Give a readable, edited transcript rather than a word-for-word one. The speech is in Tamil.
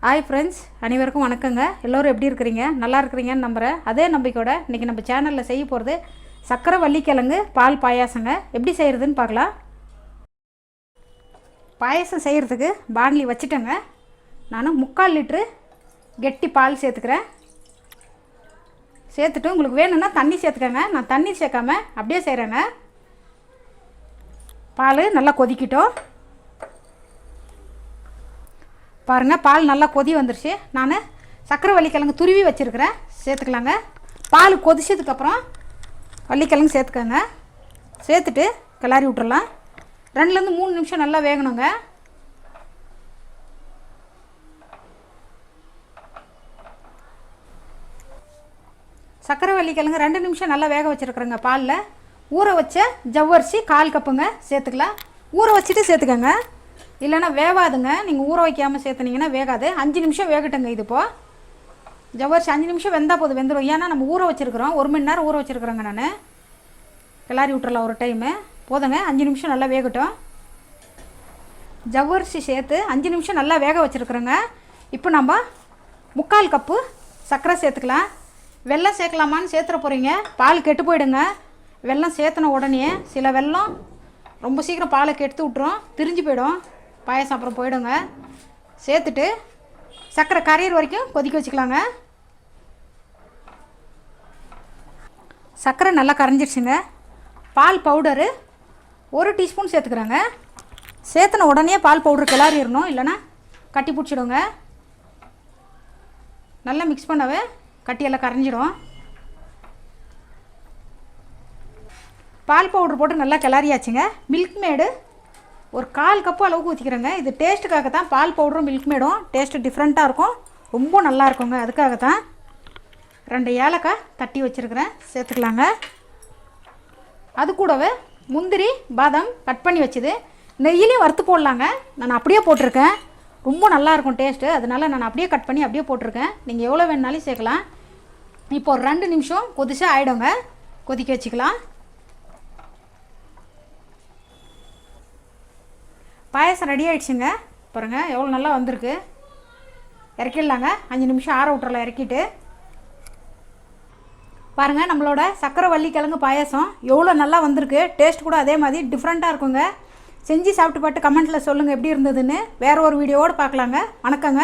ஹாய் ஃப்ரெண்ட்ஸ், அனைவருக்கும் வணக்கங்க. எல்லோரும் எப்படி இருக்கிறீங்க? நல்லா இருக்கிறீங்கன்னு நம்புகிறேன். அதே நம்பிக்கையோட இன்றைக்கி நம்ம சேனலில் செய்ய போகிறது சக்கரை வள்ளிக்கிழங்கு பால் பாயாசங்க. எப்படி செய்கிறதுன்னு பார்க்கலாம். பாயாசம் செய்கிறதுக்கு பாண்லி வச்சுட்டேங்க. நான் 3/4 லிட்ரு கெட்டி பால் சேர்த்துக்கிறேன். சேர்த்துட்டு உங்களுக்கு வேணும்னா தண்ணி சேர்த்துக்கங்க. நான் தண்ணி சேர்க்காம அப்படியே செய்கிறேங்க. பால் நல்லா கொதிக்கிட்டோம். பாருங்கள், பால் நல்லா கொதி வந்துருச்சு. நான் சக்கரை வள்ளிக்கிழங்கு துருவி வச்சுருக்கிறேன், சேர்த்துக்கலாங்க. பால் கொதிச்சதுக்கப்புறம் வள்ளிக்கிழங்கு சேர்த்துக்கோங்க. சேர்த்துட்டு கிளறி விட்டுறலாம். 2லேருந்து 3 நிமிஷம் நல்லா வேகணுங்க. சக்கரை வள்ளிக்கிழங்கு 2 நிமிஷம் நல்லா வேக வச்சுருக்குறேங்க. பாலில் ஊற வச்ச ஜவ்வரிசி 1/4 கப்புங்க சேர்த்துக்கலாம். ஊற வச்சுட்டு சேர்த்துக்கோங்க, இல்லைனா வேகாதுங்க. நீங்கள் ஊற வைக்காமல் சேர்த்துனீங்கன்னா வேகாது. 5 நிமிஷம் வேகட்டுங்க. இது இப்போது ஜவ்வரிசி 5 நிமிஷம் வெந்தால் போதும், வெந்துடும். ஏன்னா நம்ம ஊற வச்சுருக்குறோம், 1 மணி நேரம் ஊற வச்சுருக்குறோங்க. நான் கிளறி விட்டுறலாம் ஒரு டைமு போதுங்க. 5 நிமிஷம் நல்லா வேகட்டும். ஜவ்வரிசி சேர்த்து 5 நிமிஷம் நல்லா வேக வச்சுருக்குறோங்க. இப்போ நம்ம 3/4 கப்பு சர்க்கரை சேர்த்துக்கலாம். வெல்லம் சேர்க்கலாமான்னு சேர்த்துற போகிறீங்க, பால் கெட்டு போயிடுங்க. வெல்லம் சேர்த்துன உடனே சில வெல்லம் ரொம்ப சீக்கிரம் பாலை கெடுத்து விட்டுரும், திரிஞ்சு போயிடும், பாயசம் அப்புறம் போயிடுங்க. சேர்த்துட்டு சர்க்கரை கரையிற வரைக்கும் கொதிக்க வச்சுக்கலாங்க. சர்க்கரை நல்லா கரைஞ்சிடுச்சுங்க. பால் பவுடரு 1 டீஸ்பூன் சேர்த்துக்கிறேங்க. சேர்த்துன உடனே பால் பவுடர் கிளறிடணும், இல்லைன்னா கட்டி பிடிச்சிடுங்க. நல்லா மிக்ஸ் பண்ணவே கட்டியெல்லாம் கரைஞ்சிடும். பால் பவுடர் போட்டு நல்லா கிளறியாச்சுங்க. மில்க்மேடு ஒரு 1/4 கப்பு அளவுக்கு ஊற்றிக்கிறேங்க. இது டேஸ்ட்டுக்காக தான். பால் பவுடரும் மில்க்மேடும் டேஸ்ட்டு டிஃப்ரெண்ட்டாக இருக்கும், ரொம்ப நல்லா இருக்குங்க. அதுக்காக தான் 2 ஏலக்காய் தட்டி வச்சுருக்கிறேன், சேர்த்துக்கலாங்க. அது கூடவே முந்திரி பாதாம் கட் பண்ணி வச்சுது நெய்யிலையும் வறுத்து போடலாங்க. நான் அப்படியே போட்டிருக்கேன், ரொம்ப நல்லாயிருக்கும் டேஸ்ட்டு. அதனால் நான் அப்படியே கட் பண்ணி அப்படியே போட்டிருக்கேன். நீங்கள் எவ்வளோ வேணுனாலும் சேர்க்கலாம். இப்போ ஒரு 2 நிமிஷம் கொதிச்சா ஆகிடுங்க. கொதிக்க வச்சுக்கலாம். பாயசம் ரெடி ஆகிடுச்சுங்க. பாருங்கள் எவ்வளோ நல்லா வந்திருக்கு. இறக்கிடலாங்க. 5 நிமிஷம் ஆற விட்டுறலாம். இறக்கிட்டு பாருங்கள், நம்மளோட சக்கரை வள்ளிக்கிழங்கு பாயசம் எவ்வளோ நல்லா வந்திருக்கு. டேஸ்ட் கூட அதே மாதிரி டிஃப்ரெண்ட்டாக இருக்குங்க. செஞ்சு சாப்பிட்டு பார்த்து கமெண்ட்டில் சொல்லுங்கள் எப்படி இருந்ததுன்னு. வேறு ஒரு வீடியோவோடு பார்க்கலாங்க. வணக்கங்க.